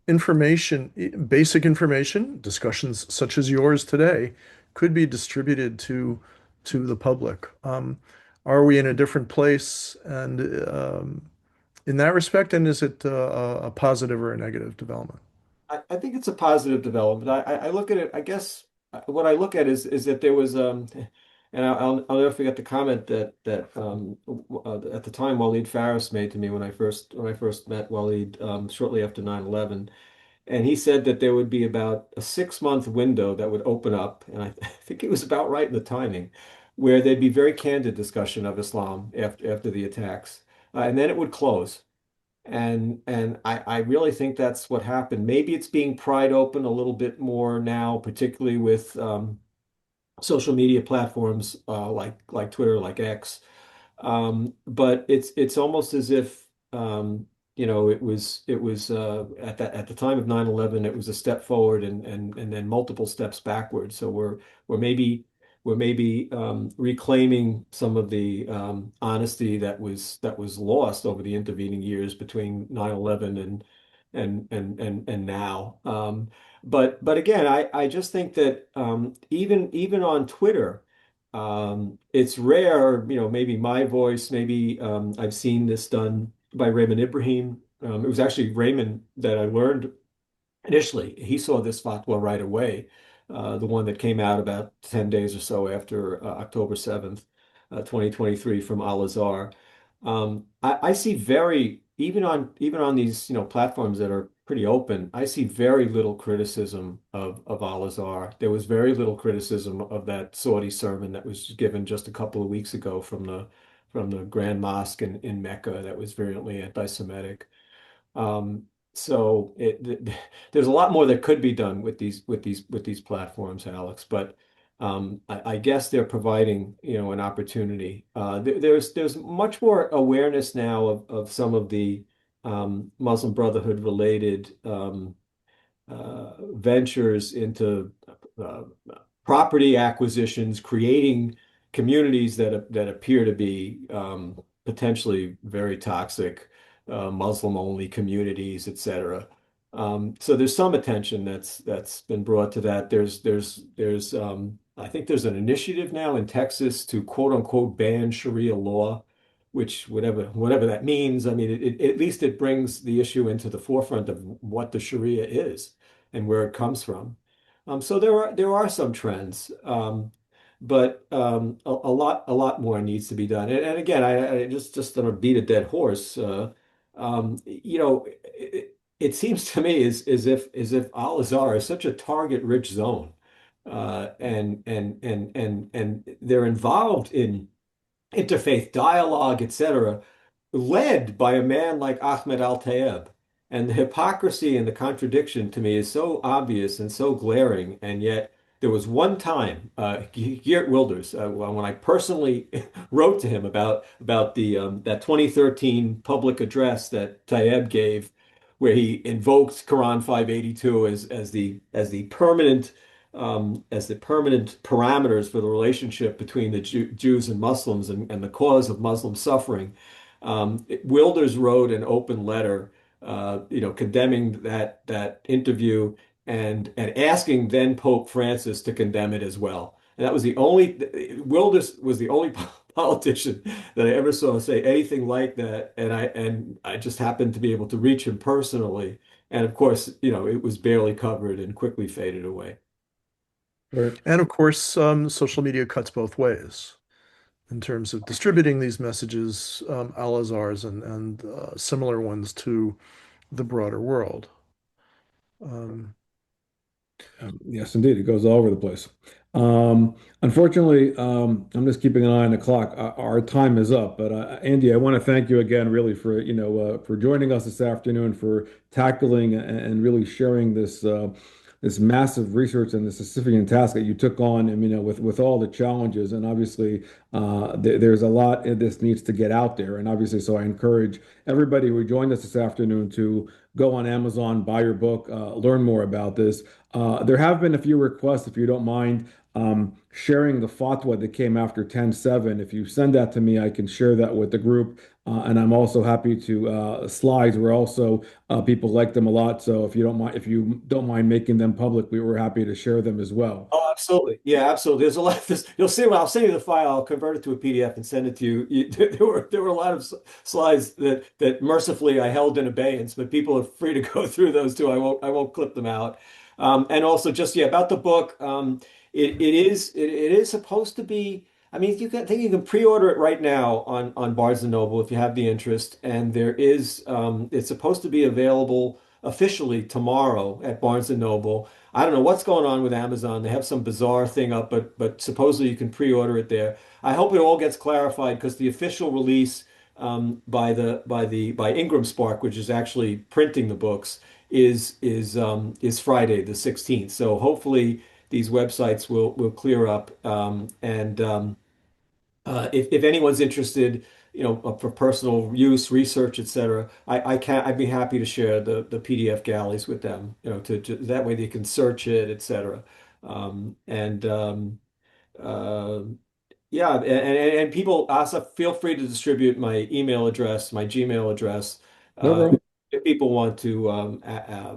information, basic information, discussions such as yours today, could be distributed to the public. Are we in a different place, and in that respect, and is it a positive or a negative development? I think it's a positive development. I look at it, I guess what I look at is that there was and I'll never forget the comment that at the time Waleed Faris made to me when I first met Waleed shortly after 9/11. And he said that there would be about a 6 month window that would open up, and I think it was about right in the timing, where there'd be very candid discussion of Islam after the attacks, and then it would close. And I really think that's what happened. Maybe it's being pried open a little bit more now, particularly with social media platforms like Twitter, like X. But it's almost as if it was at the time of 9/11 it was a step forward and then multiple steps backward. So we're maybe reclaiming some of the honesty that was lost over the intervening years between 9/11 and now. But again, I just think that even on Twitter, it's rare, maybe my voice, maybe I've seen this done by Raymond Ibrahim. It was actually Raymond that I learned initially. He saw this fatwa right away, the one that came out about 10 days or so after October 7th, 2023 from Al-Azhar. I see even on these platforms that are pretty open, I see very little criticism of Al-Azhar. There was very little criticism of that Saudi sermon that was given just a couple of weeks ago from the Grand Mosque in Mecca that was virulently anti-Semitic. Um, so there's a lot more that could be done with these platforms, Alex. But I guess they're providing an opportunity. There's much more awareness now of some of the Muslim Brotherhood related ventures into uh, property acquisitions, creating communities that appear to be potentially very toxic, Muslim-only communities, etc. So there's some attention that's been brought to that. There's I think there's an initiative now in Texas to quote unquote ban Sharia law, which whatever that means. I mean, at least it brings the issue into the forefront of what the Sharia is and where it comes from. So there are some trends, but a lot more needs to be done. And again, I just on a beat a dead horse. It seems to me as if Al-Azhar is such a target-rich zone, and they're involved in interfaith dialogue, etc., led by a man like Ahmed Al-Tayeb. And the hypocrisy and the contradiction to me is so obvious and so glaring. And yet, there was one time, Geert Wilders, when I personally wrote to him about the that 2013 public address that Tayeb gave, where he invoked Quran 582 as the permanent parameters for the relationship between the Jews and Muslims and the cause of Muslim suffering. Wilders wrote an open letter, condemning that interview and asking then Pope Francis to condemn it as well. And that was the only Wilders was the only politician that I ever saw say anything like that. And I just happened to be able to reach him personally. And of course, it was barely covered and quickly faded away. Right. And of course, social media cuts both ways in terms of distributing these messages, Al-Azhar's and similar ones to the broader world. Um, Yes, indeed, it goes all over the place. Unfortunately, I'm just keeping an eye on the clock. Our time is up, but Andy, I want to thank you again, really, for for joining us this afternoon, for tackling and really sharing this massive research and this significant task that you took on. And with all the challenges, and obviously, there's a lot this needs to get out there, and obviously, so I encourage everybody who joined us this afternoon to go on Amazon, buy your book, learn more about this. There have been a few requests, if you don't mind, sharing the fatwa that came after 10/7. If you send that to me, I can share that with the group. And I'm also happy to slides were also people like them a lot. So if you don't mind making them public, we were happy to share them as well. Oh, absolutely. Yeah, absolutely. There's a lot of this. You'll see when I'll send you the file, I'll convert it to a PDF and send it to you. There were a lot of slides that mercifully I held in abeyance, but people are free to go through those too. I won't clip them out. And also just yeah, about the book, it is supposed to be. I mean, I think you can pre-order it right now on Barnes and Noble if you have the interest. And it's supposed to be available officially tomorrow at Barnes and Noble. I don't know what's going on with Amazon. They have some bizarre thing up, but supposedly you can pre-order it there. I hope it all gets clarified because the official release by Ingram Spark, which is actually printing the books, is Friday the 16th. So hopefully these websites will clear up. And if anyone's interested, for personal use, research, etc., I'd be happy to share the PDF galleys with them, that way they can search it, etc. And yeah, and people also feel free to distribute my email address, my Gmail address, No uh, problem. if people want to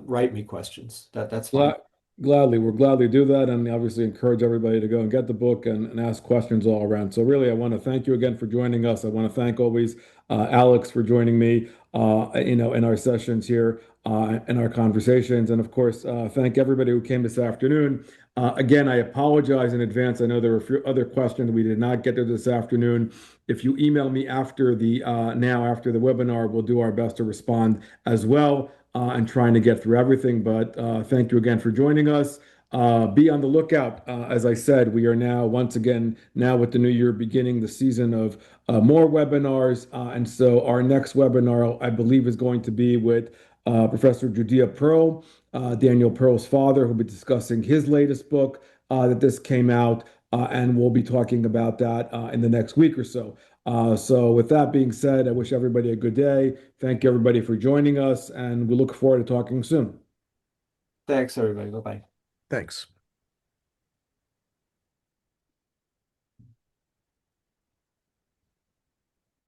write me questions. That's fine. Glad, Gladly, we'll gladly do that, and obviously encourage everybody to go and get the book and ask questions all around. So really, I want to thank you again for joining us. I want to thank always Alex for joining me, in our sessions here, in our conversations, and of course, thank everybody who came this afternoon. Again, I apologize in advance. I know there were a few other questions we did not get to this afternoon. If you email me after after the webinar, we'll do our best to respond as well, and trying to get through everything. But thank you again for joining us. Be on the lookout. As I said, we are now, once again, now with the new year beginning, the season of more webinars. And so our next webinar, I believe, is going to be with Professor Judea Pearl, Daniel Pearl's father, who'll be discussing his latest book that this came out. And we'll be talking about that in the next week or so. So with that being said, I wish everybody a good day. Thank you everybody for joining us, and we look forward to talking soon. Thanks, everybody. Bye-bye. Thanks.